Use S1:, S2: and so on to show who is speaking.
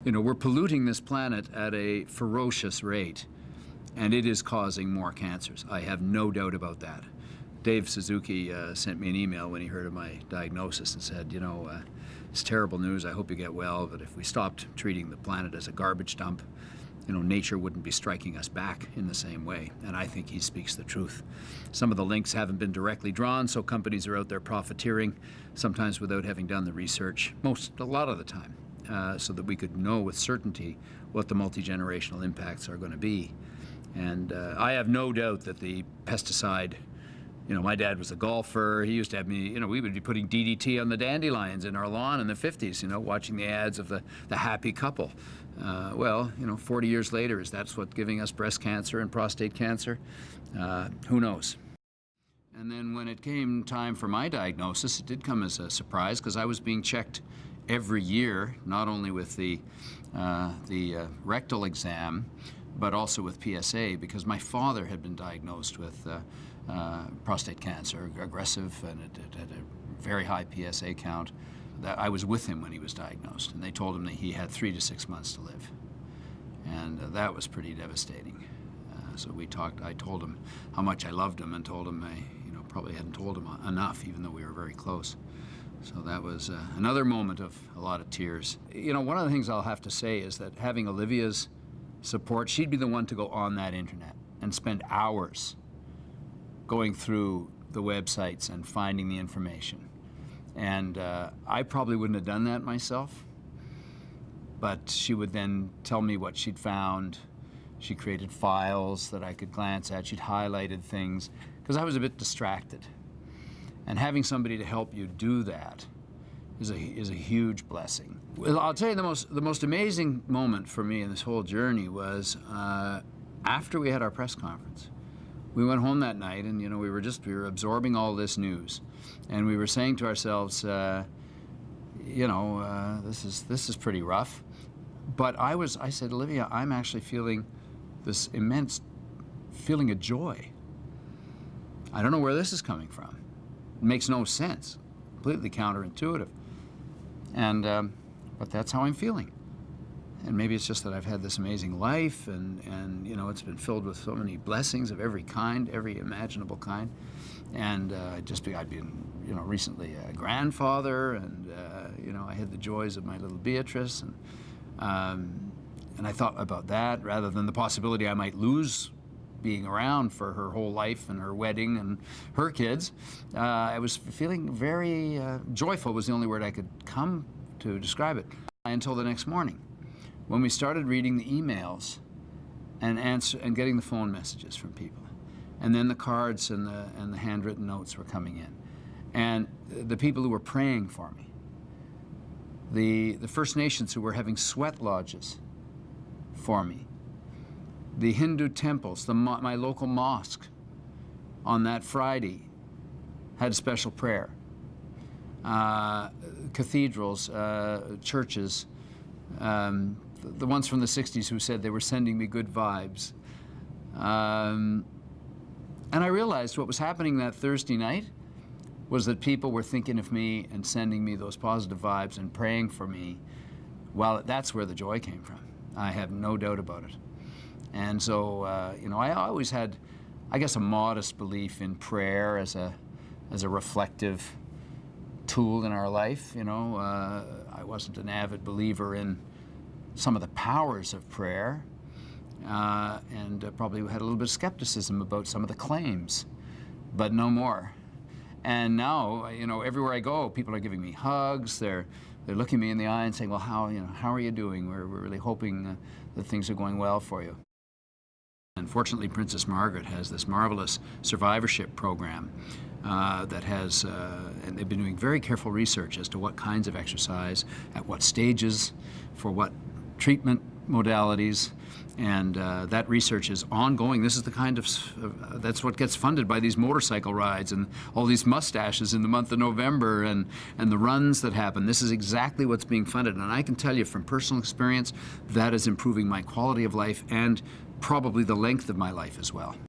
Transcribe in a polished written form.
S1: You know, we're polluting this planet at a ferocious rate, and it is causing more cancers. I have no doubt about that. Dave Suzuki sent me an email when he heard of my diagnosis and said, you know, it's terrible news, I hope you get well, but if we stopped treating the planet as a garbage dump, you know, nature wouldn't be striking us back in the same way. And I think he speaks the truth. Some of the links haven't been directly drawn, so companies are out there profiteering, sometimes without having done the research, a lot of the time, so that we could know with certainty what the multi-generational impacts are going to be. And I have no doubt that the pesticide, you know, my dad was a golfer. He used to have me, you know, we would be putting DDT on the dandelions in our lawn in the 50s, you know, watching the ads of the happy couple. Well, you know, 40 years later, is that what's giving us breast cancer and prostate cancer? Who knows? And then when it came time for my diagnosis, it did come as a surprise because I was being checked every year, not only with the rectal exam, but also with PSA, because my father had been diagnosed with prostate cancer, aggressive, and it had a very high PSA count. I was with him when he was diagnosed, and they told him that he had 3 to 6 months to live. And that was pretty devastating. So we talked, I told him how much I loved him and told him I, you know, probably hadn't told him enough, even though we were very close. So that was another moment of a lot of tears. You know, one of the things I'll have to say is that having Olivia's support, she'd be the one to go on that internet and spend hours going through the websites and finding the information. And I probably wouldn't have done that myself, but she would then tell me what she'd found. She created files that I could glance at. She'd highlighted things, because I was a bit distracted. And having somebody to help you do that is a huge blessing. Well, I'll tell you the most amazing moment for me in this whole journey was after we had our press conference. We went home that night, and you know, we were absorbing all this news, and we were saying to ourselves, you know, this is pretty rough. But I said, Olivia, I'm actually feeling this immense feeling of joy. I don't know where this is coming from. It makes no sense, completely counterintuitive. And but that's how I'm feeling. And maybe it's just that I've had this amazing life, and you know, it's been filled with so many blessings of every kind, every imaginable kind. And I'd been, you know, recently a grandfather, and you know, I had the joys of my little Beatrice, and I thought about that rather than the possibility I might lose being around for her whole life and her wedding and her kids. I was feeling very joyful was the only word I could come to describe it, until the next morning, when we started reading the emails and getting the phone messages from people. And then the cards and the handwritten notes were coming in. And the people who were praying for me. The First Nations who were having sweat lodges for me. The Hindu temples, my local mosque on that Friday had a special prayer. Cathedrals, churches, the ones from the 60s who said they were sending me good vibes. And I realized what was happening that Thursday night was that people were thinking of me and sending me those positive vibes and praying for me. Well, that's where the joy came from. I have no doubt about it. And so, you know, I always had, I guess, a modest belief in prayer as a reflective tool in our life. You know, I wasn't an avid believer in some of the powers of prayer, and probably had a little bit of skepticism about some of the claims, but no more. And now, you know, everywhere I go, people are giving me hugs. They're looking me in the eye and saying, well, how are you doing? We're really hoping that things are going well for you. Unfortunately, Princess Margaret has this marvelous survivorship program that has, and they've been doing very careful research as to what kinds of exercise, at what stages, for what treatment modalities, and that research is ongoing. This is the kind of, that's what gets funded by these motorcycle rides and all these mustaches in the month of November and the runs that happen. This is exactly what's being funded, and I can tell you from personal experience, that is improving my quality of life and probably the length of my life as well.